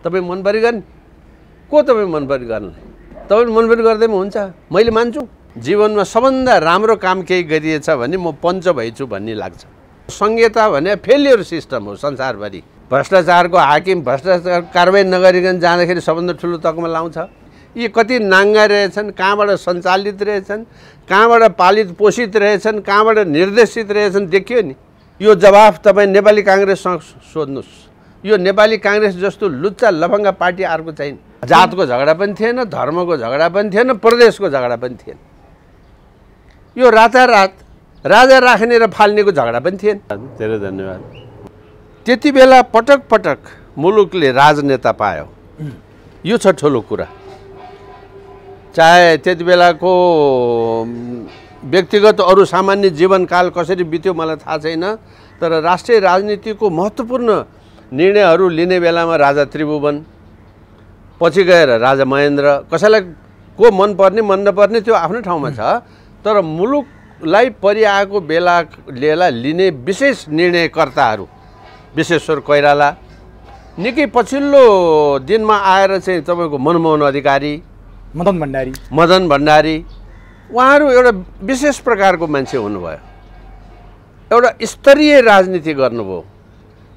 तपाईँ मनपरी गर्ने को तपाईँ मनपरी गर्ने तपाईँ मनपरी गर्दैमा हुन्छ मैले मान्छु जीवनमा सबभन्दा राम्रो काम केही गरिएछ भने म पञ्च भइछु भन्ने लाग्छ संहिता भने फेलियर सिस्टम हो संसारभरि भ्रष्टाचारको हाकिम भ्रष्टाचार कारबाही नगरिकन जाँदाखेरि सबभन्दा ठुलो तकमा लाउँछ यी कति नाङ्गा रहेछन् कहाँबाट सञ्चालित रहेछन् कहाँबाट पालित पोषित रहेछन् कहाँबाट निर्देशित रहेछन् देखियो नि यो जवाफ तपाईँ नेपाली काङ्ग्रेससँग सोध्नुहोस् यो नेपाली काङ्ग्रेस जस्तो लुच्चा लफङ्गा पार्टी अर्को छैन जातको झगडा पनि थिएन धर्मको झगडा पनि थिएन प्रदेशको झगडा पनि थिएन यो रातारात राजा राख्ने र फाल्नेको झगडा पनि थिएन धेरै धन्यवाद त्यति बेला पटक पटक मुलुकले राजनेता पायो यो छ ठुलो कुरा चाहे त्यति बेलाको व्यक्तिगत अरू सामान्य जीवनकाल कसरी बित्यो मलाई थाहा छैन तर राष्ट्रिय राजनीतिको महत्त्वपूर्ण निर्णयहरू लिने बेलामा राजा त्रिभुवन पछि गएर राजा महेन्द्र कसैलाई को मनपर्ने मन नपर्ने त्यो आफ्नो ठाउँमा छ तर मुलुकलाई परिआएको बेला लिने विशेष निर्णयकर्ताहरू विश्वेश्वर कोइराला निकै पछिल्लो दिनमा आएर चाहिँ तपाईँको मनमोहन अधिकारी मदन भण्डारी उहाँहरू एउटा विशेष प्रकारको मान्छे हुनुभयो एउटा स्तरीय राजनीति गर्नुभयो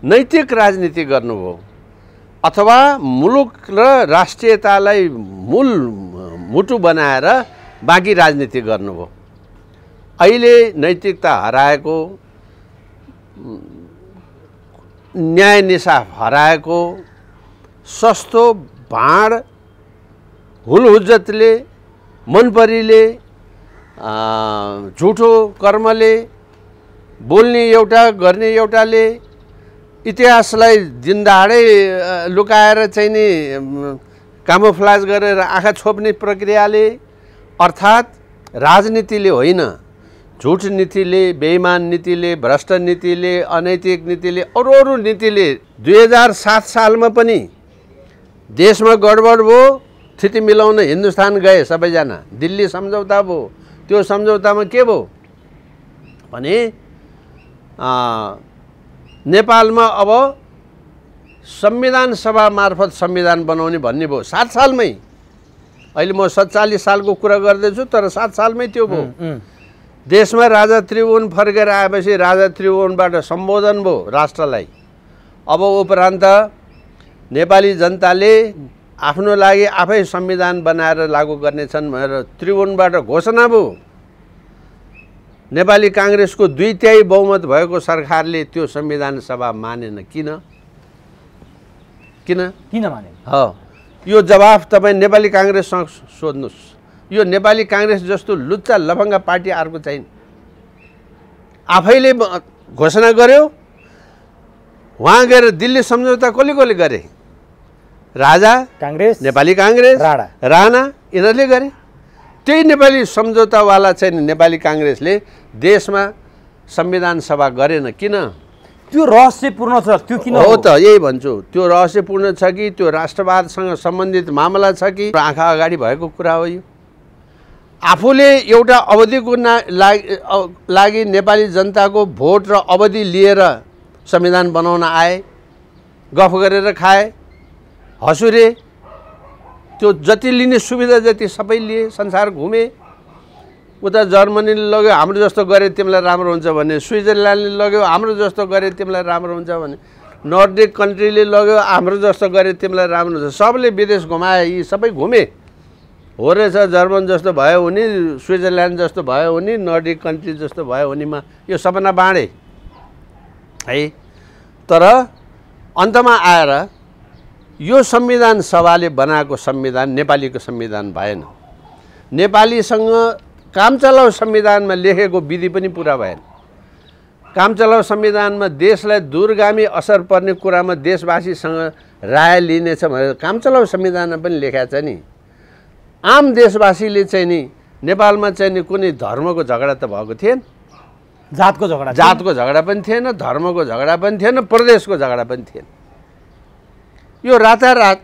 नैतिक राजनीति गर्नुभयो अथवा मुलुक र राष्ट्रियतालाई मूल मुटु बनाएर बाँकी राजनीति गर्नुभयो अहिले नैतिकता हराएको न्याय निसाफ हराएको सस्तो भाँड हुलहुज्जतले मनपरीले झुठो कर्मले बोल्ने एउटा गर्ने एउटाले इतिहासलाई दिनदहाडै लुकाएर चाहिँ नि कामोफ्लाज गरेर आँखा छोप्ने प्रक्रियाले अर्थात् राजनीतिले होइन झुट नीतिले बेइमान नीतिले भ्रष्ट नीतिले अनैतिक नीतिले अरू नीतिले 2007 सालमा पनि देशमा गडबड भयो स्थिति मिलाउन हिन्दुस्तान गए सबैजना दिल्ली सम्झौता भयो त्यो सम्झौतामा के भयो भने नेपालमा अब संविधान सभा मार्फत संविधान बनाउने भन्ने भयो 7 सालमै अहिले म 47 सालको कुरा गर्दैछु तर 7 सालमै त्यो भयो देशमा राजा त्रिभुवन फर्केर आएपछि राजा त्रिभुवनबाट सम्बोधन भयो राष्ट्रलाई अब उपरान्त नेपाली जनताले आफ्नो लागि आफै संविधान बनाएर लागू गर्नेछन् भनेर त्रिभुवनबाट घोषणा भयो नेपाली काङ्ग्रेसको 2/3 बहुमत भएको सरकारले त्यो संविधान सभा मानेन किन मानेन हो यो जवाफ तपाईँ नेपाली काङ्ग्रेससँग सोध्नुहोस् यो नेपाली काङ्ग्रेस जस्तो लुच्चा लफङ्गा पार्टी अर्को छैन आफैले घोषणा गर्यो वहाँ गएर दिल्ली सम्झौता कसले गरे राजा काङ्ग्रेस नेपाली काङ्ग्रेस राणा यिनीहरूले गरे त्यही नेपाली सम्झौतावाला चाहिँ नेपाली काङ्ग्रेसले देशमा संविधान सभा गरेन किन त्यो रहस्यपूर्ण छ त्यो किन हो त यही भन्छु त्यो रहस्यपूर्ण छ कि त्यो राष्ट्रवादसँग सम्बन्धित मामला छ कि आँखा अगाडि भएको कुरा हो यो आफूले एउटा अवधिको लागि नेपाली जनताको भोट र अवधि लिएर संविधान बनाउन आए गफ गरेर खाए हसुरे त्यो जति लिने सुविधा जति सबै लिए संसार घुमे उता जर्मनीले लग्यो हाम्रो जस्तो गरे तिमीलाई राम्रो हुन्छ भने स्विजरल्यान्डले लग्यो हाम्रो जस्तो गरे तिमीलाई राम्रो हुन्छ भने नर्डिक कन्ट्रीले लग्यो हाम्रो जस्तो गरे तिमीलाई राम्रो हुन्छ सबले विदेश घुमाए यी सबै घुमे हो रहेछ जर्मन जस्तो भयो उनी स्विजरल्यान्ड जस्तो भयो उनी नर्डिक कन्ट्री जस्तो भयो उनीमा यो सपना बाँडे है तर अन्तमा आएर यो संविधान सभाले बनाएको संविधान नेपालीको संविधान भएन नेपालीसँग काम चलाउ संविधानमा लेखेको विधि पनि पुरा भएन काम चलाउ संविधानमा देशलाई दूरगामी असर पर्ने कुरामा देशवासीसँग राय लिनेछ भनेर काम चलाउ संविधानमा पनि लेखेको छ नि आम देशवासीले चाहिँ नि नेपालमा चाहिँ नि कुनै धर्मको झगडा त भएको थिएन जातको झगडा पनि थिएन धर्मको झगडा पनि थिएन प्रदेशको झगडा पनि थिएन यो रातारात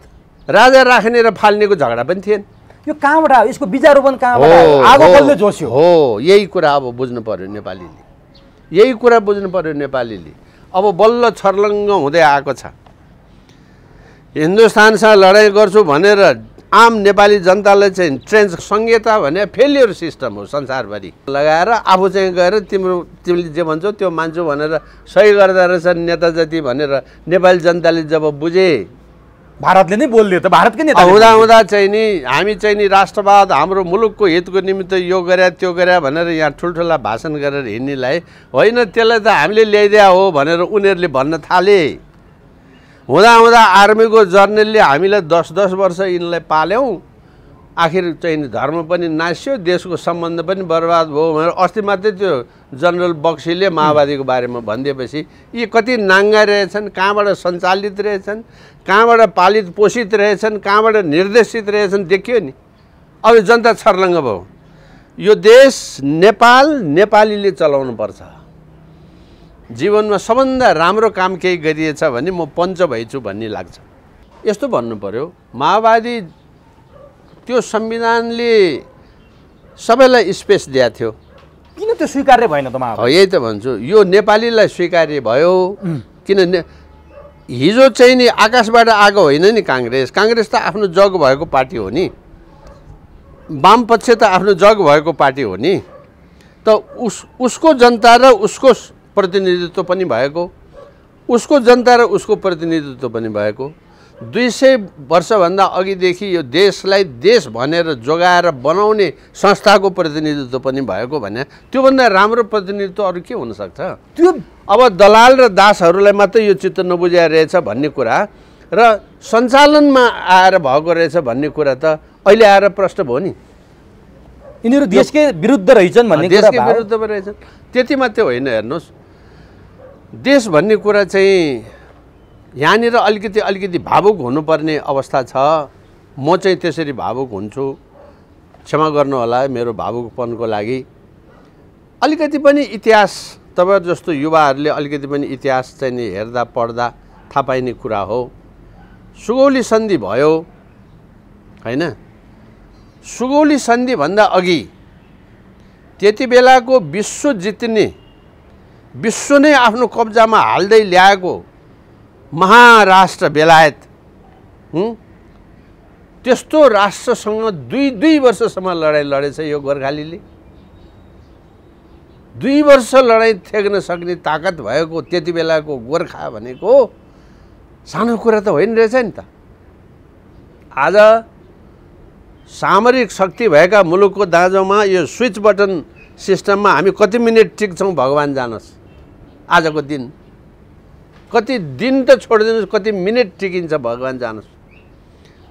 राजा राख्ने र फाल्नेको झगडा पनि थिएन यो कहाँबाट आयो यसको बीजारोपण कहाँबाट आयो आगो कसले जोस्यो हो यही कुरा अब बुझ्नु पर्यो नेपालीले यही कुरा बुझ्नु पर्यो नेपालीले अब बल्ल छर्लङ्ग हुँदै आएको छ हिन्दुस्तानसँग लडाइँ गर्छु भनेर आम नेपाली जनतालाई चाहिँ ट्रेन्च संहिता भने फेलियर सिस्टम हो संसारभरि लगाएर आफू चाहिँ गएर तिमीले जे भन्छौ त्यो मान्छु भनेर सही गर्दा रहेछन् नेता जति भनेर नेपाली जनताले जब बुझे भारतले नै बोल्यो त भारतकै नेता हुँदा चाहिँ नि हामी चाहिँ नि राष्ट्रवाद हाम्रो मुलुकको हितको निमित्त यो गरे त्यो गरे भनेर यहाँ ठुल्ठुला भाषण गरेर हिँड्नेलाई होइन त्यसलाई त हामीले ल्याइदिया हो भनेर उनीहरूले भन्न थाले हुँदा आर्मीको जर्नलले हामीलाई 10 वर्ष यिनलाई पाल्यौँ आखिर चाहिँ धर्म पनि नास्यो देशको सम्बन्ध पनि बर्बाद भयो भनेर अस्ति मात्रै त्यो जनरल बक्सीले माओवादीको बारेमा भनिदिएपछि यी कति नाङ्गा रहेछन् कहाँबाट सञ्चालित रहेछन् कहाँबाट पालित पोषित रहेछन् कहाँबाट निर्देशित रहेछन् देखियो नि अब जनता छर्लङ्ग भयो यो देश नेपाल नेपालीले चलाउनु पर्छ जीवनमा सबभन्दा राम्रो काम केही गरिएछ भने म पञ्च भइछु भन्ने लाग्छ यस्तो भन्नु पर्यो माओवादी त्यो संविधानले सबैलाई स्पेस दिएको थियो किन त्यो स्वीकार्य भएन त माओवादी यही त भन्छु यो नेपालीलाई स्वीकार्य भयो किन हिजो चाहिँ नि आकाशबाट आएको होइन नि काङ्ग्रेस त आफ्नो जग भएको पार्टी हो नि वामपक्ष त आफ्नो जग भएको पार्टी हो नि त उसको जनता र उसको प्रतिनिधित्व पनि भएको उसको जनता र उसको प्रतिनिधित्व पनि भएको 200 वर्षभन्दा अघिदेखि यो देशलाई देश भनेर जोगाएर बनाउने संस्थाको प्रतिनिधित्व पनि भएको भने त्योभन्दा राम्रो प्रतिनिधित्व अरू के हुनसक्छ त्यो अब दलाल र दासहरूलाई मात्रै यो चित्त नबुझाइ रहेछ भन्ने कुरा र सञ्चालनमा आएर भएको रहेछ भन्ने कुरा त अहिले आएर प्रश्न भयो नि यिनीहरू देशकै विरुद्ध रहेछन् भन्ने कुरा देशकै विरुद्ध रहेछन् त्यति मात्रै होइन हेर्नुहोस् देश भन्ने कुरा चाहिँ यहाँनिर अलिकति भावुक हुनुपर्ने अवस्था छ म चाहिँ त्यसरी भावुक हुन्छु क्षमा गर्नु होला मेरो भावुकपनको लागि अलिकति पनि इतिहास तपाईहरु जस्तो युवाहरूले अलिकति पनि इतिहास चाहिँ नि हेर्दा पढ्दा थाहा पाइने कुरा हो सुगौली सन्धि भयो हैन सुगौली सन्धि भन्दा अघि त्यति बेलाको विश्व जित्ने विश्व नै आफ्नो कब्जामा हाल्दै ल्याएको महाराष्ट्र बेलायत त्यस्तो राष्ट्रसँग दुई वर्षसम्म लडाइँ लडेछ यो गोर्खालीले 2 वर्ष लडाइँ थेक्न सक्ने ताकत भएको त्यति बेलाको गोर्खा भनेको सानो कुरा त होइन रहेछ नि त आज सामरिक शक्ति भएका मुलुकको दाँजोमा यो स्विच बटन सिस्टममा हामी कति मिनेट टिक्छौँ भगवान जानोस् आजको दिन कति दिन त छोडिदिनुहोस् कति मिनेट टिकिन्छ भगवान जानोस्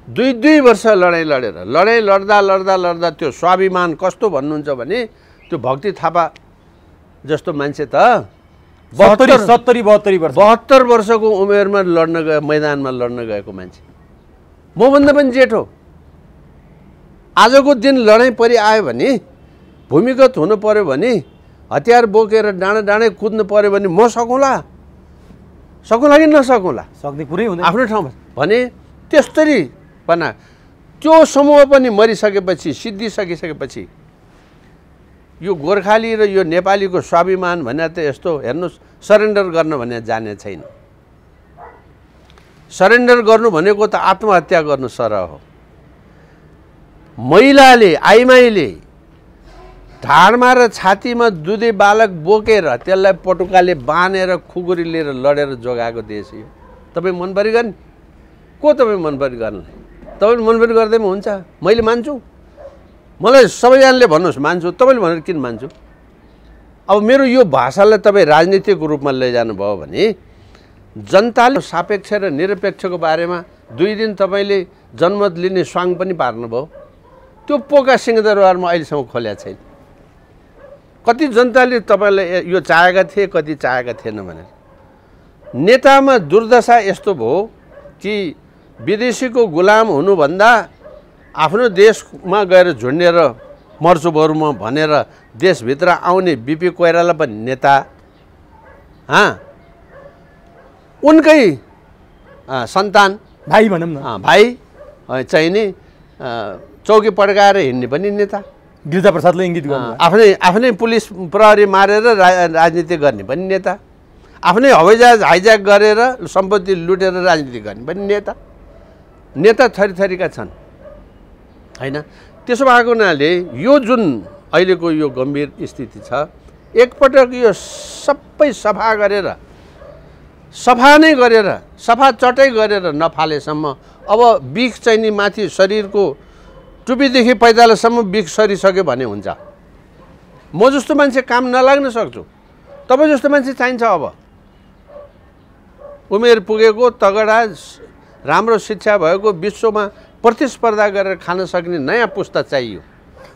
2 वर्ष लडाइँ लड्दा त्यो स्वाभिमान कस्तो भन्नुहुन्छ भने त्यो भक्ति थापा जस्तो मान्छे त 72 वर्षको उमेरमा लड्न गए मैदानमा लड्न गएको मान्छे मभन्दा पनि जेठो आजको दिन लडाइँ परि आयो भने भूमिगत हुनु पर्यो भने हतियार बोकेर डाँडै कुद्नु पर्यो भने म सकौँला कि नसकौँला सक्ने कुरै हुँदैन आफ्नो ठाउँमा भने त्यस्तरी पना त्यो समूह पनि मरिसकेपछि सिद्धिसकिसकेपछि यो गोर्खाली र यो नेपालीको स्वाभिमान भने त यस्तो हेर्नुहोस् सरेन्डर गर्न भने जाने छैन सरेन्डर गर्नु भनेको त आत्महत्या गर्नु सरह हो महिलाले आइमाईले ढाडमा र छातीमा दुधे बालक बोकेर त्यसलाई पटुकाले बाँधेर खुकुरी लिएर लडेर जोगाएको देश यो तपाईँ मनपरी गर्ने को तपाईँ मनपरी गर्ने तपाईँ मनपरी गर्दैमा हुन्छ मैले मान्छु मलाई सबैजनाले भन्नुहोस् मान्छु तपाईँले भनेर किन मान्छु अब मेरो यो भाषालाई तपाईँ राजनीतिक रूपमा लैजानु भयो भने जनताले सापेक्ष र निरपेक्षको बारेमा 2 दिन तपाईँले जनमत लिने स्वाङ पनि पार्नुभयो त्यो पोका सिंहदरबारमा अहिलेसम्म खोल्या छैन कति जनताले तपाईँलाई यो चाहेका थिए कति चाहेका थिएन भनेर नेतामा दुर्दशा यस्तो भयो कि विदेशीको गुलाम हुनुभन्दा आफ्नो देशमा गएर झुन्डेर मर्छु बरु म भनेर देशभित्र आउने बिपी कोइराला पनि नेता उनकै सन्तान भाइ भनौँ न भाइ चाहिँ नि चौकी पड्काएर हिँड्ने पनि नेता गिरिजाप्रसादले इङ्गित गर्नु आफ्नै पुलिस प्रहरी मारेर राजनीति गर्ने पनि नेता आफ्नै हवाईजहाज हाइज्याक गरेर सम्पत्ति लुटेर राजनीति गर्ने पनि नेता नेता थरीथरीका छन् हैन। त्यसो भएको हुनाले यो जुन अहिलेको यो गम्भीर स्थिति छ, एकपटक यो सबै सफा गरेर सफा चटै गरेर नफालेसम्म अब बिख चाहिँ नि माथि शरीरको टुपीदेखि पैतालासम्म बिख सरिसक्यो भने हुन्छ। म जस्तो मान्छे काम नलाग्न सक्छु, तपाईँ जस्तो मान्छे चाहिन्छ। अब उमेर पुगेको तगडा राम्रो शिक्षा भएको विश्वमा प्रतिस्पर्धा गरेर खान सक्ने नयाँ पुस्ता चाहियो।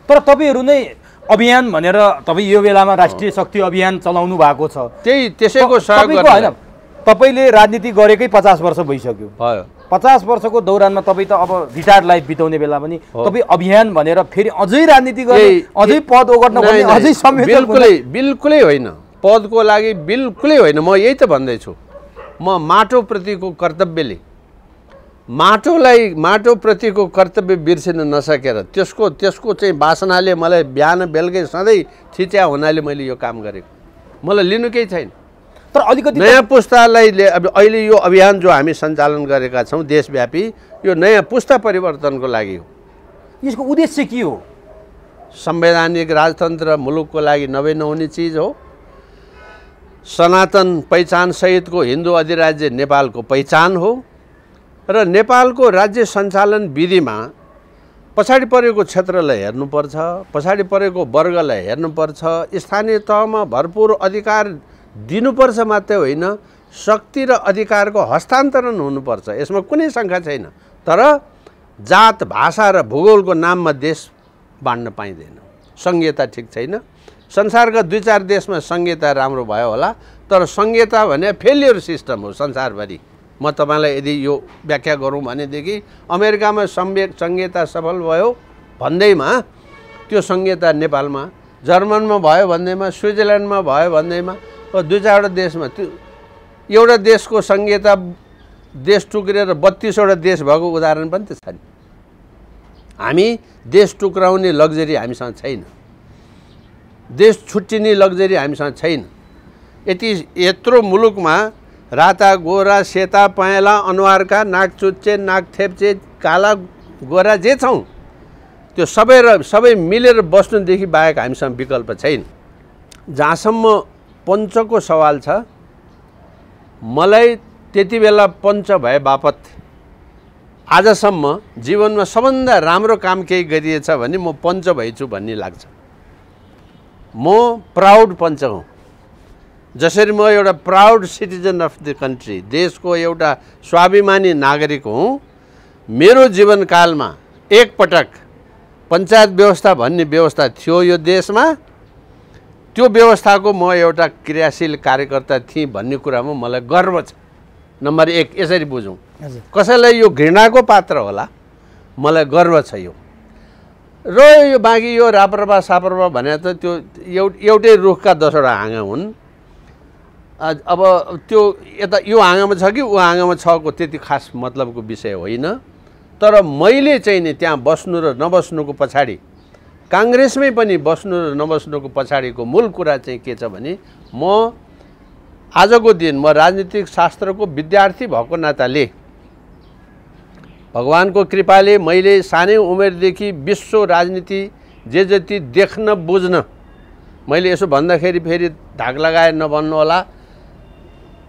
तर तपाईँहरू नै अभियान भनेर तपाईँ यो बेलामा राष्ट्रिय शक्ति अभियान चलाउनु भएको छ, त्यसैको सहयोग होइन? तपाईँले राजनीति गरेकै 50 वर्ष भइसक्यो भयो। 50 वर्षको दौरानमा तपाईँ त अब रिटायर्ड लाइफ बिताउने बेला पनि तपाईँ अभियान भनेर फेरि अझै राजनीति गर्ने, अझै पद ओगट्न खोज्ने, अझै संयोजक बिल्कुलै होइन। पदको लागि बिल्कुलै होइन। म यही त भन्दैछु। म माटोप्रतिको कर्तव्यले माटोप्रतिको कर्तव्य बिर्सिन नसकेर त्यसको चाहिँ वासनाले मलाई बिहान बेलुकै सधैँ थिच्या हुनाले मैले यो काम गरेको। मलाई लिनु केही छैन। तर अलिकति नयाँ पुस्तालाई अब अहिले यो अभियान जो हामी सञ्चालन गरेका छौँ देशव्यापी, यो नयाँ पुस्ता परिवर्तनको लागि हो। यसको उद्देश्य के हो? संवैधानिक राजतन्त्र मुलुकको लागि नहुने चिज हो। सनातन पहिचान सहितको हिन्दू अधिराज्य नेपालको पहिचान हो र नेपालको राज्य सञ्चालन विधिमा पछाडि परेको क्षेत्रलाई हेर्नुपर्छ, पछाडि परेको वर्गलाई हेर्नुपर्छ, स्थानीय तहमा भरपुर अधिकार दिनुपर्छ मात्रै होइन, शक्ति र अधिकारको हस्तान्तरण हुनुपर्छ। यसमा कुनै शङ्का छैन। तर जात भाषा र भूगोलको नाममा देश बाँड्न पाइँदैन। संहिता ठिक छैन। संसारका 2-4 देशमा संहिता राम्रो भयो होला, तर संहिता भने फेलियर सिस्टम हो संसारभरि। म तपाईँलाई यदि यो व्याख्या गरौँ भनेदेखि अमेरिकामा संहिता सफल भयो भन्दैमा त्यो संहिता नेपालमा, जर्मनमा भयो भन्दैमा, स्विजरल्यान्डमा भयो भन्दैमा, 2-4 देशमा त्यो एउटा देशको संहिता देश टुक्रेर 32वटा देश भएको उदाहरण पनि त छ नि। हामी देश टुक्राउने लग्जरी हामीसँग छैन, देश छुट्टिने लग्जरी हामीसँग छैन। यत्रो मुलुकमा राता गोरा सेता पहेँला अनुहारका, नाक चुच्चे नाक थेप्चे काला गोरा जे छौँ त्यो सबै मिलेर बस्नुदेखि बाहेक हामीसँग विकल्प छैन। जहाँसम्म पञ्चको सवाल छ, मलाई त्यति बेला पञ्च भए बापत आजसम्म जीवनमा सबभन्दा राम्रो काम केही गरिएछ भने म पञ्च भइछु भन्ने लाग्छ। म प्राउड पञ्च हुँ। जसरी म एउटा proud citizen of the country, देशको एउटा स्वाभिमानी नागरिक हुँ, मेरो जीवनकालमा एकपटक पञ्चायत व्यवस्था भन्ने व्यवस्था थियो यो देशमा, त्यो व्यवस्थाको म एउटा क्रियाशील कार्यकर्ता थिएँ भन्ने कुरामा मलाई गर्व छ। नम्बर 1 यसरी बुझौँ। कसैलाई यो घृणाको पात्र होला, मलाई गर्व छ यो। र यो बाँकी यो राप्रपा साप्रपा भने त त्यो एउटै रुखका 10वटा हाँगा हुन्। अब त्यो यता यो हाँगामा छ कि ऊ हाँगामा छको त्यति खास मतलबको विषय होइन। तर मैले चाहिँ नि त्यहाँ बस्नु र नबस्नुको पछाडि, काङ्ग्रेसमै पनि बस्नु र नबस्नुको पछाडिको मूल कुरा चाहिँ के छ भने, म आजको दिन म राजनीतिक शास्त्रको विद्यार्थी भएको नाताले भगवानको कृपाले मैले सानै उमेरदेखि विश्व राजनीति जे जति देख्न बुझ्न, मैले यसो भन्दाखेरि फेरि धाक लगाएर नभन्नु होला,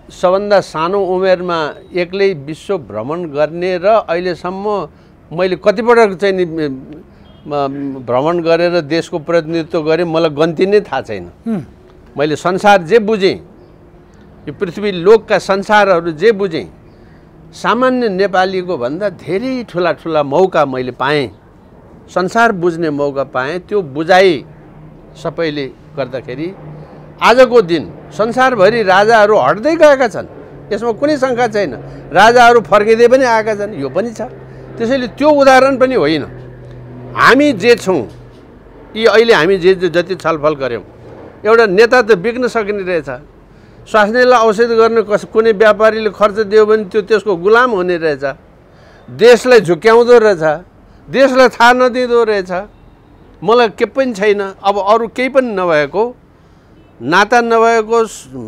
सबभन्दा सानो उमेरमा एक्लै विश्व भ्रमण गर्ने र अहिलेसम्म मैले कतिपटक चाहिँ नि भ्रमण गरेर देशको प्रतिनिधित्व गरेँ मलाई गन्ती नै थाहा छैन। मैले संसार जे बुझेँ, यो पृथ्वी लोकका संसारहरू जे बुझेँ, सामान्य नेपालीको भन्दा धेरै ठुला मौका मैले पाएँ, संसार बुझ्ने मौका पाएँ। त्यो बुझाइ सबैले गर्दाखेरि आजको दिन संसारभरि राजाहरू हट्दै गएका छन्, यसमा कुनै शङ्का छैन। राजाहरू फर्किँदै पनि आएका छन्, यो पनि छ। त्यसैले त्यो उदाहरण पनि होइन। हामी जे छौँ, यी अहिले हामी जति छलफल गऱ्यौँ, एउटा नेता त बिग्न सक्ने रहेछ। स्वास्नीलाई औषधि गर्न कुनै व्यापारीले खर्च दियो भने त्यो त्यसको गुलाम हुने रहेछ। देशलाई झुक्याउँदो रहेछ, देशलाई थाहा नदिँदो रहेछ। मलाई के पनि छैन। अब अरू केही पनि नभएको नाता नभएको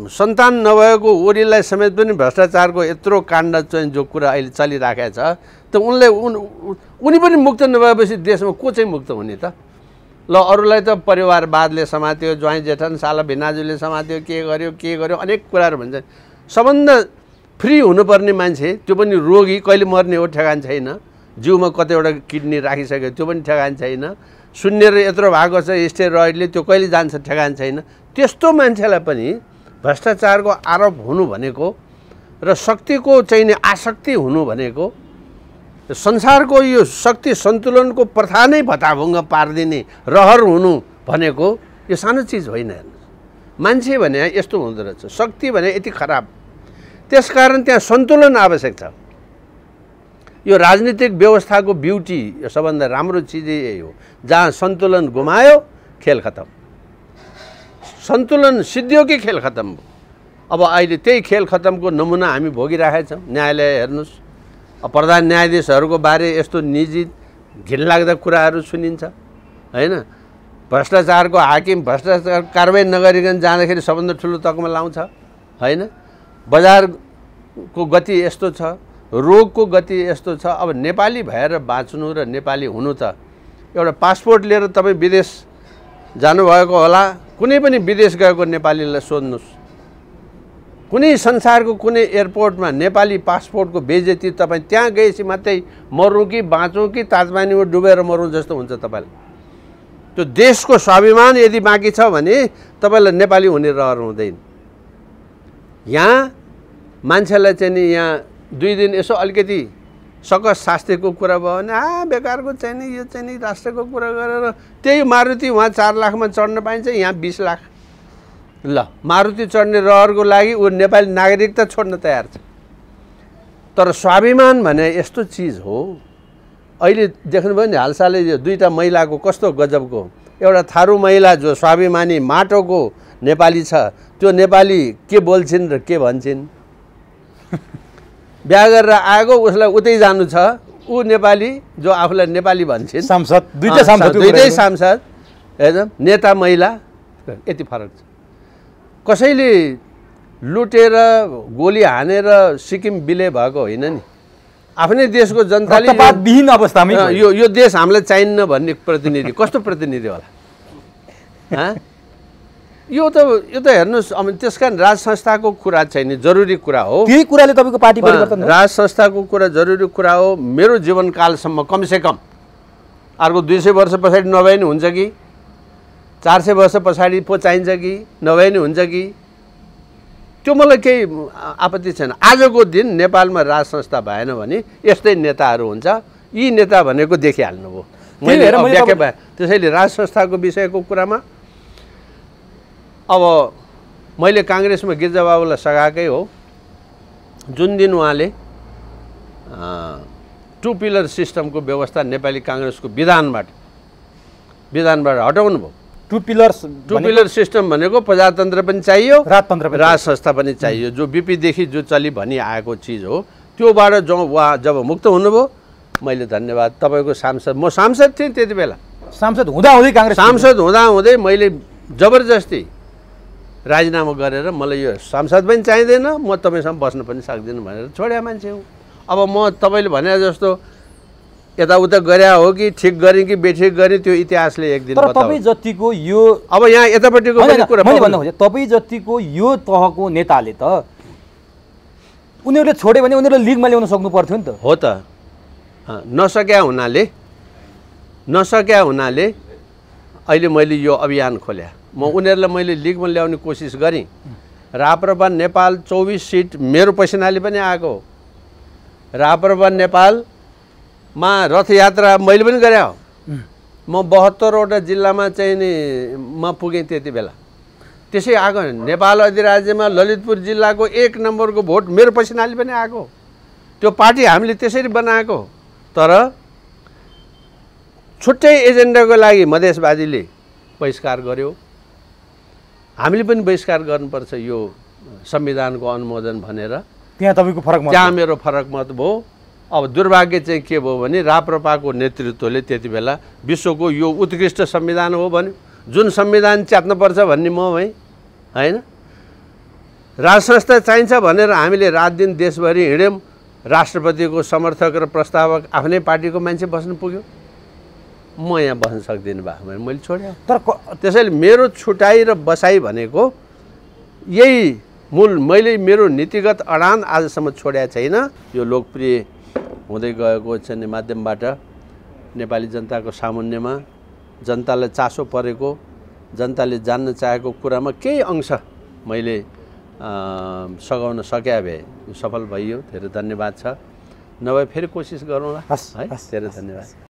सन्तान नभएको ओरीलाई समेत पनि भ्रष्टाचारको यत्रो काण्ड चाहिँ जो कुरा अहिले चलिराखेको छ त उनी पनि मुक्त नभएपछि देशमा को चाहिँ मुक्त हुने त? ल अरूलाई त परिवारवादले समात्यो, ज्वाइँ जेठन साला भिनाजुले समात्यो, के गर्यो अनेक कुराहरू भन्छ। सबभन्दा फ्री हुनुपर्ने मान्छे त्यो पनि रोगी कहिले मर्ने हो ठेगान छैन, जिउमा कतिवटा किडनी राखिसक्यो त्यो पनि ठेगान छैन, शून्य र यत्रो भएको छ स्टेरोइडले त्यो कहिले जान्छ ठेगान छैन। त्यस्तो मान्छेलाई पनि भ्रष्टाचारको आरोप हुनु भनेको र शक्तिको चाहिने आसक्ति हुनु भनेको, संसारको यो शक्ति सन्तुलनको प्रथा नै भताभुङ्ग पारिदिने रहर हुनु भनेको यो सानो चिज होइन। हेर्नुहोस्, मान्छे भने यस्तो हुँदो रहेछ, शक्ति भने यति खराब। त्यसकारण त्यहाँ सन्तुलन आवश्यक छ। यो राजनीतिक व्यवस्थाको ब्युटी, यो सबभन्दा राम्रो चिज यही हो। जहाँ सन्तुलन गुमायो खेल खतम, सन्तुलन सिद्धियो कि खेल खतम भयो। अब अहिले त्यही खेल खतमको नमुना हामी भोगिरहेका छौँ। न्यायालय हेर्नुहोस्, प्रधान न्यायाधीशहरूको बारे यस्तो निजी घिनलाग्दा कुराहरू सुनिन्छ होइन। भ्रष्टाचारको हाकिम भ्रष्टाचार कारबाही नगरिकन जाँदाखेरि सबभन्दा ठुलो तकमा लाउँछ होइन। बजारको गति यस्तो छ, रोगको गति यस्तो छ। अब नेपाली भएर बाँच्नु र नेपाली हुनु त एउटा पासपोर्ट लिएर तपाईँ विदेश जानुभएको होला, कुनै पनि विदेश गएको नेपालीलाई सोध्नुहोस्, कुनै संसारको कुनै एयरपोर्टमा नेपाली पासपोर्टको बेइज्जती तपाईँ त्यहाँ गएपछि मात्रै मरौँ कि बाँचौँ कि ताजमानीमा डुबेर मरौँ जस्तो हुन्छ तपाईँलाई। त्यो देशको स्वाभिमान यदि बाँकी छ भने तपाईँलाई नेपाली हुने रहर हुँदैन। यहाँ मान्छेलाई चाहिँ नि यहाँ 2 दिन यसो अलिकति सकस शास्त्रीको कुरा भयो भने बेकारको चाहिँ नि यो चाहिँ नि राष्ट्रको कुरा गरेर त्यही मारुति वहाँ 4 लाखमा चढ्न पाइन्छ, यहाँ 20 लाख। ल मारुति चढ्ने रहरको लागि ऊ नेपाली नागरिकता छोड्न तयार छ। तर स्वाभिमान भने यस्तो चिज हो। अहिले देख्नुभयो नि हालसालै यो 2टा महिलाको कस्तो गजबको, एउटा थारू महिला जो स्वाभिमानी माटोको नेपाली छ, त्यो नेपाली के बोल्छिन् र के भन्छन्। बिहा गरेर आएको उसलाई उतै जानु छ, ऊ नेपाली जो आफूलाई नेपाली भन्छन्, सांसद दुईटै सांसद एकदम नेता महिला, यति फरक छ। कसैले लुटेर गोली हानेर सिक्किम विलय भएको होइन नि, आफ्नै देशको जनताले विहीन अवस्थामै यो देश हामीलाई चाहिन्न भन्ने प्रतिनिधि कस्तो प्रतिनिधि होला? यो त हेर्नुहोस्। अब त्यसकारण राज संस्थाको कुरा छैन, जरुरी कुरा हो। त्यही कुराले तपाईँको पार्टी परिवर्तन, राज संस्थाको कुरा जरुरी कुरा हो। मेरो जीवनकालसम्म कमसेकम अर्को 200 वर्ष पछाडि नभए नि हुन्छ कि 400 वर्ष पछाडि पो चाहिन्छ कि नभए नि हुन्छ कि, त्यो मलाई केही आपत्ति छैन। आजको दिन नेपालमा राज संस्था भएन भने यस्तै नेताहरू हुन्छ। यी नेता भनेको देखिहाल्नुभयो मैले व्याख्या भए। त्यसैले राज संस्थाको विषयको कुरामा अब मैले काङ्ग्रेसमा गिरिजाबाबुलाई सघाएकै हो। जुन दिन उहाँले 2 पिलर सिस्टमको व्यवस्था नेपाली काङ्ग्रेसको विधानबाट हटाउनु भयो। 2 पिलर सिस्टम भनेको प्रजातन्त्र पनि चाहियो, राजतन्त्र पनि, राज संस्था पनि चाहियो, जो बीपीदेखि जो चली भनी आएको चिज हो। त्योबाट उहाँ जब मुक्त हुनुभयो, मैले धन्यवाद तपाईँको सांसद, म सांसद थिएँ त्यति बेला, सांसद हुँदाहुँदै काङ्ग्रेस सांसद हुँदाहुँदै मैले जबरजस्ती राजीनामा गरेर मलाई यो सांसद पनि चाहिँदैन, म तपाईँसँग बस्न पनि सक्दिनँ भनेर छोड्या मान्छे हो। अब म तपाईँले भने जस्तो यताउता गरे हो कि ठिक गरेँ कि बेठिक गरेँ त्यो इतिहासले एक दिन बताउँछ। तर तपाईँ जतिको यो अब यहाँ यतापट्टिको कुरा मैले भन्नु खोजेँ, तपाईँ जतिको यो तहको नेताले त उनीहरूले छोड्यो भने उनीहरूले लिगमा ल्याउन सक्नु पर्थ्यो नि त। हो त, नसक्या हुनाले अहिले मैले यो अभियान खोल्या। म उनीहरूलाई मैले लिगमा ल्याउने कोसिस गरेँ। राप्रपा नेपाल 24 सिट मेरो पसिनाले पनि आएको। राप्रपा नेपालमा रथयात्रा मैले पनि गरे हो। म 72वटा जिल्लामा चाहिँ नि म पुगेँ त्यति बेला। त्यसै आएको नेपाल अधिराज्यमा ललितपुर जिल्लाको 1 नम्बरको भोट मेरो पसिनाले पनि आएको। त्यो पार्टी हामीले त्यसरी बनाएको। तर छुट्टै एजेन्डाको लागि मधेसवादीले बहिष्कार गर्यो। हामीले पनि बहिष्कार गर्नुपर्छ यो संविधानको अनुमोदन भनेर। त्यहाँ तपाईँको फरक मत, त्यहाँ मेरो फरक मत भयो। अब दुर्भाग्य चाहिँ के भयो भने राप्रपाको नेतृत्वले त्यति बेला विश्वको यो उत्कृष्ट संविधान हो भन्यो। जुन संविधान च्यात्नुपर्छ भन्ने म भएँ। होइन? राजसंस्था चाहिन्छ भनेर हामीले रात दिन देशभरि हिँड्यौँ, राष्ट्रपतिको समर्थक र प्रस्तावक आफ्नै पार्टीको मान्छे बस्नु पुग्यो, म यहाँ बस्न सक्दिनँ भए भने मैले छोडेँ। तर त्यसैले मेरो छुटाइ र बसाइ भनेको यही मूल, मैले मेरो नीतिगत अडान आजसम्म छोडेको छैन। यो लोकप्रिय हुँदै गएको चाहिँ माध्यमबाट नेपाली जनताको सामुन्यमा जनतालाई चासो परेको, जनताले जान्न चाहेको कुरामा केही अंश मैले सघाउन सके भए सफल भइयो। धेरै धन्यवाद छ। नभए फेरि कोसिस गरौँला। हस्, है, धेरै धन्यवाद।